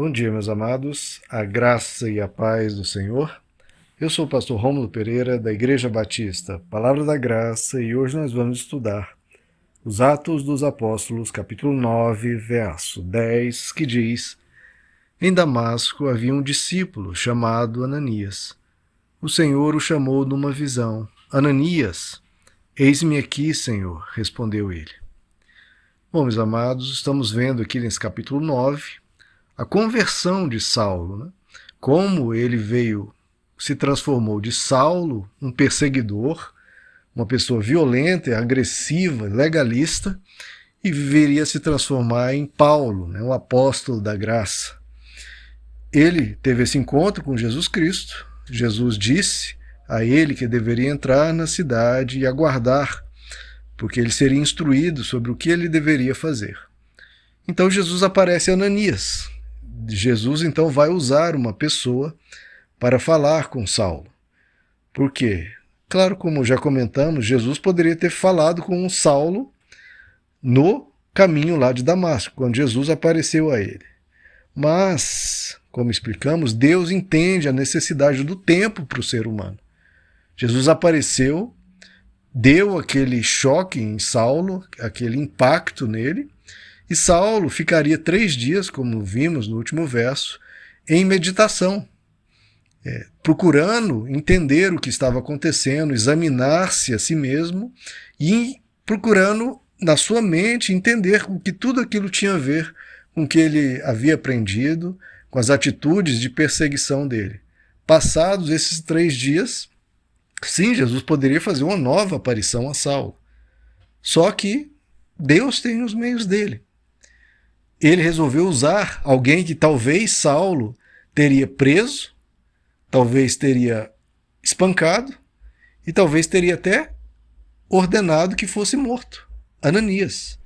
Bom dia, meus amados, a graça e a paz do Senhor. Eu sou o pastor Rômulo Pereira, da Igreja Batista, Palavra da Graça, e hoje nós vamos estudar os Atos dos Apóstolos, capítulo 9, verso 10, que diz: Em Damasco havia um discípulo chamado Ananias. O Senhor o chamou numa visão. Ananias, eis-me aqui, Senhor, respondeu ele. Bom, meus amados, estamos vendo aqui nesse capítulo 9 a conversão de Saulo, né? Como ele se transformou de Saulo, um perseguidor, uma pessoa violenta, agressiva, legalista, e viveria a se transformar em Paulo, né? O apóstolo da graça. Ele teve esse encontro com Jesus Cristo. Jesus disse a ele que deveria entrar na cidade e aguardar, porque ele seria instruído sobre o que ele deveria fazer. Então Jesus aparece a Ananias. Jesus então vai usar uma pessoa para falar com Saulo. Por quê? Claro, como já comentamos, Jesus poderia ter falado com Saulo no caminho lá de Damasco, quando Jesus apareceu a ele. Mas, como explicamos, Deus entende a necessidade do tempo para o ser humano. Jesus apareceu, deu aquele choque em Saulo, aquele impacto nele, e Saulo ficaria 3 dias, como vimos no último verso, em meditação, procurando entender o que estava acontecendo, examinar-se a si mesmo e procurando, na sua mente, entender o que tudo aquilo tinha a ver com o que ele havia aprendido, com as atitudes de perseguição dele. Passados esses 3 dias, sim, Jesus poderia fazer uma nova aparição a Saulo. Só que Deus tem os meios dele. Ele resolveu usar alguém que talvez Saulo teria preso, talvez teria espancado e talvez teria até ordenado que fosse morto, Ananias.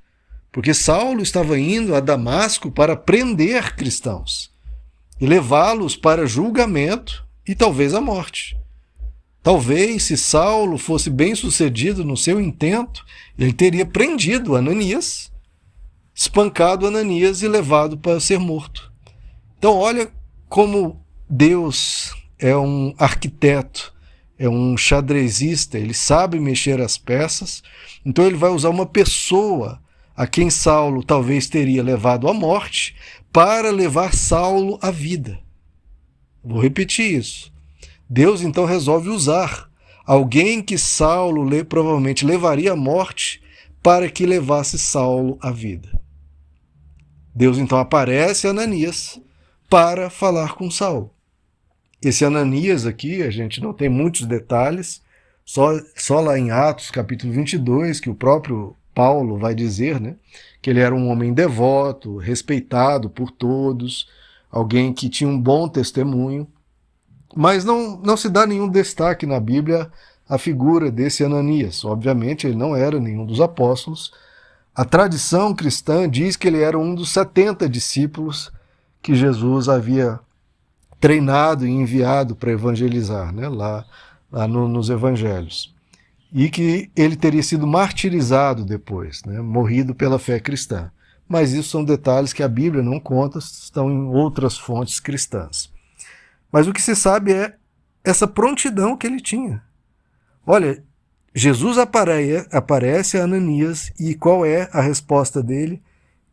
Porque Saulo estava indo a Damasco para prender cristãos e levá-los para julgamento e talvez a morte. Talvez, se Saulo fosse bem sucedido no seu intento, ele teria prendido Ananias, espancado Ananias e levado para ser morto. Então olha como Deus é um arquiteto, é um xadrezista, ele sabe mexer as peças, então ele vai usar uma pessoa a quem Saulo talvez teria levado à morte para levar Saulo à vida. Vou repetir isso. Deus então resolve usar alguém que Saulo provavelmente levaria à morte para que levasse Saulo à vida. Deus então aparece a Ananias para falar com Saulo. Esse Ananias aqui, a gente não tem muitos detalhes, só lá em Atos capítulo 22, que o próprio Paulo vai dizer, né, que ele era um homem devoto, respeitado por todos, alguém que tinha um bom testemunho, mas não se dá nenhum destaque na Bíblia à figura desse Ananias. Obviamente ele não era nenhum dos apóstolos. A tradição cristã diz que ele era um dos 70 discípulos que Jesus havia treinado e enviado para evangelizar, né, lá nos evangelhos. E que ele teria sido martirizado depois, né, morrido pela fé cristã. Mas isso são detalhes que a Bíblia não conta, estão em outras fontes cristãs. Mas o que se sabe é essa prontidão que ele tinha. Olha, Jesus aparece a Ananias e qual é a resposta dele?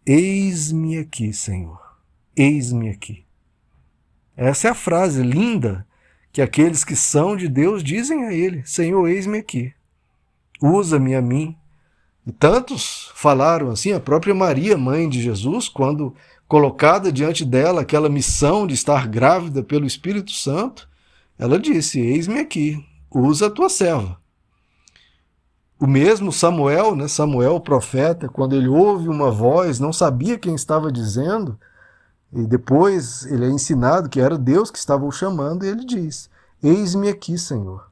Eis-me aqui, Senhor. Eis-me aqui. Essa é a frase linda que aqueles que são de Deus dizem a ele: Senhor, eis-me aqui. Usa-me a mim. E tantos falaram assim, a própria Maria, mãe de Jesus, quando colocada diante dela aquela missão de estar grávida pelo Espírito Santo, ela disse: eis-me aqui, usa a tua serva. O mesmo Samuel, né, Samuel, o profeta, quando ele ouve uma voz, não sabia quem estava dizendo, e depois ele é ensinado que era Deus que estava o chamando, e ele diz: eis-me aqui, Senhor.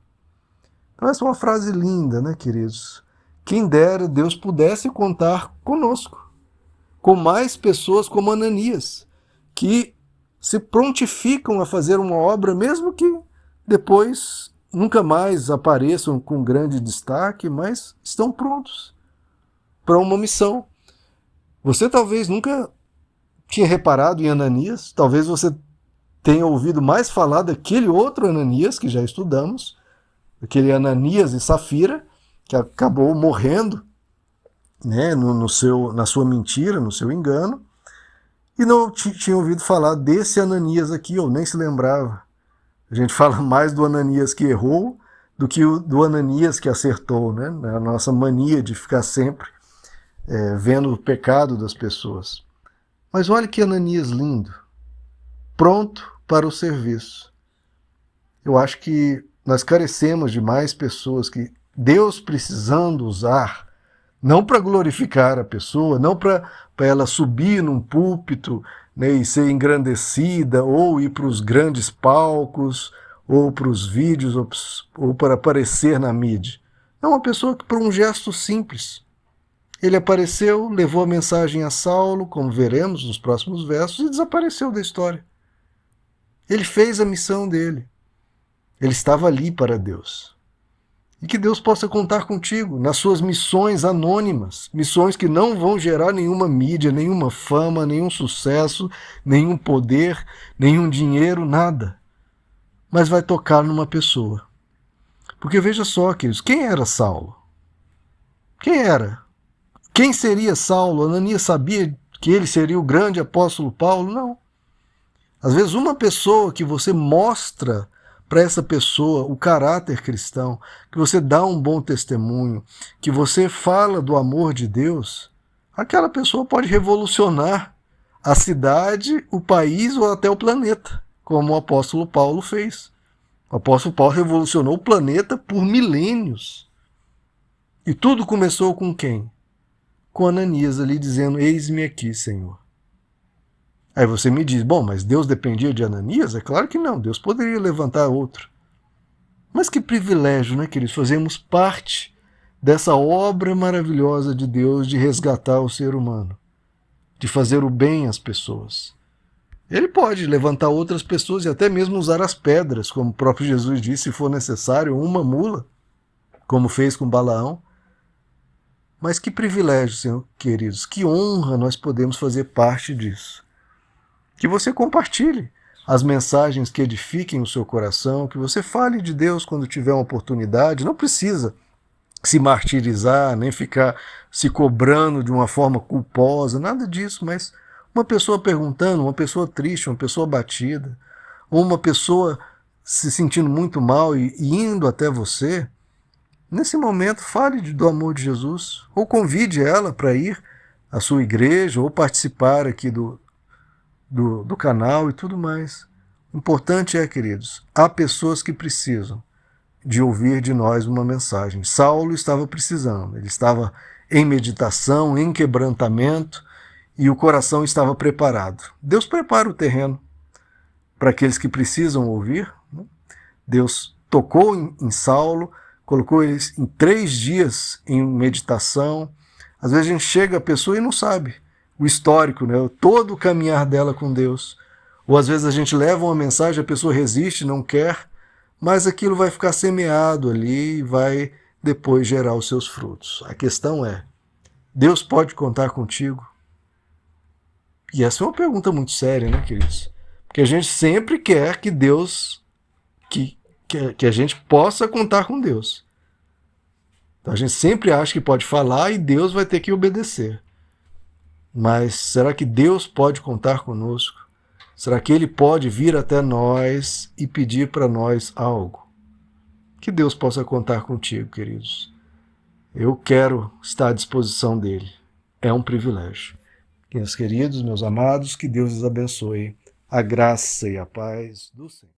Então essa é uma frase linda, né, queridos? Quem dera Deus pudesse contar conosco, com mais pessoas como Ananias, que se prontificam a fazer uma obra, mesmo que depois nunca mais apareçam com grande destaque, mas estão prontos para uma missão. Você talvez nunca tinha reparado em Ananias, talvez você tenha ouvido mais falar daquele outro Ananias que já estudamos, aquele Ananias e Safira, que acabou morrendo, né, na sua mentira, no seu engano, e não tinha ouvido falar desse Ananias aqui, ou nem se lembrava. A gente fala mais do Ananias que errou do que do Ananias que acertou, né? A nossa mania de ficar sempre vendo o pecado das pessoas. Mas olha que Ananias lindo, pronto para o serviço. Eu acho que nós carecemos de mais pessoas que Deus precisando usar, não para glorificar a pessoa, não para ela subir num púlpito, né, e ser engrandecida, ou ir para os grandes palcos, ou para os vídeos, ou para aparecer na mídia. É uma pessoa que, por um gesto simples, ele apareceu, levou a mensagem a Saulo, como veremos nos próximos versos, e desapareceu da história. Ele fez a missão dele. Ele estava ali para Deus. E que Deus possa contar contigo nas suas missões anônimas, missões que não vão gerar nenhuma mídia, nenhuma fama, nenhum sucesso, nenhum poder, nenhum dinheiro, nada. Mas vai tocar numa pessoa. Porque veja só, queridos, quem era Saulo? Quem era? Quem seria Saulo? Ananias sabia que ele seria o grande apóstolo Paulo? Não. Às vezes uma pessoa que você mostra para essa pessoa o caráter cristão, que você dá um bom testemunho, que você fala do amor de Deus, aquela pessoa pode revolucionar a cidade, o país ou até o planeta, como o apóstolo Paulo fez. O apóstolo Paulo revolucionou o planeta por milênios. E tudo começou com quem? Com Ananias ali dizendo, eis-me aqui, Senhor. Aí você me diz, bom, mas Deus dependia de Ananias? É claro que não, Deus poderia levantar outro. Mas que privilégio, né, queridos? Fazemos parte dessa obra maravilhosa de Deus de resgatar o ser humano, de fazer o bem às pessoas. Ele pode levantar outras pessoas e até mesmo usar as pedras, como o próprio Jesus disse, se for necessário, uma mula, como fez com Balaão. Mas que privilégio, Senhor, queridos, que honra nós podemos fazer parte disso. Que você compartilhe as mensagens que edifiquem o seu coração, que você fale de Deus quando tiver uma oportunidade. Não precisa se martirizar, nem ficar se cobrando de uma forma culposa, nada disso, mas uma pessoa perguntando, uma pessoa triste, uma pessoa abatida, ou uma pessoa se sentindo muito mal e indo até você, nesse momento fale do amor de Jesus, ou convide ela para ir à sua igreja, ou participar aqui do canal e tudo mais. O importante é, queridos, há pessoas que precisam de ouvir de nós uma mensagem. Saulo estava precisando, ele estava em meditação, em quebrantamento, e o coração estava preparado. Deus prepara o terreno para aqueles que precisam ouvir. Deus tocou em Saulo, colocou eles em 3 dias em meditação. Às vezes a gente chega a pessoa e não sabe o histórico, né? Todo o caminhar dela com Deus. Ou às vezes a gente leva uma mensagem, a pessoa resiste, não quer, mas aquilo vai ficar semeado ali e vai depois gerar os seus frutos. A questão é, Deus pode contar contigo? E essa é uma pergunta muito séria, né, queridos? Porque a gente sempre quer que Deus, que a gente possa contar com Deus. Então a gente sempre acha que pode falar e Deus vai ter que obedecer. Mas será que Deus pode contar conosco? Será que Ele pode vir até nós e pedir para nós algo? Que Deus possa contar contigo, queridos. Eu quero estar à disposição dEle. É um privilégio. Meus queridos, meus amados, que Deus os abençoe. A graça e a paz do Senhor.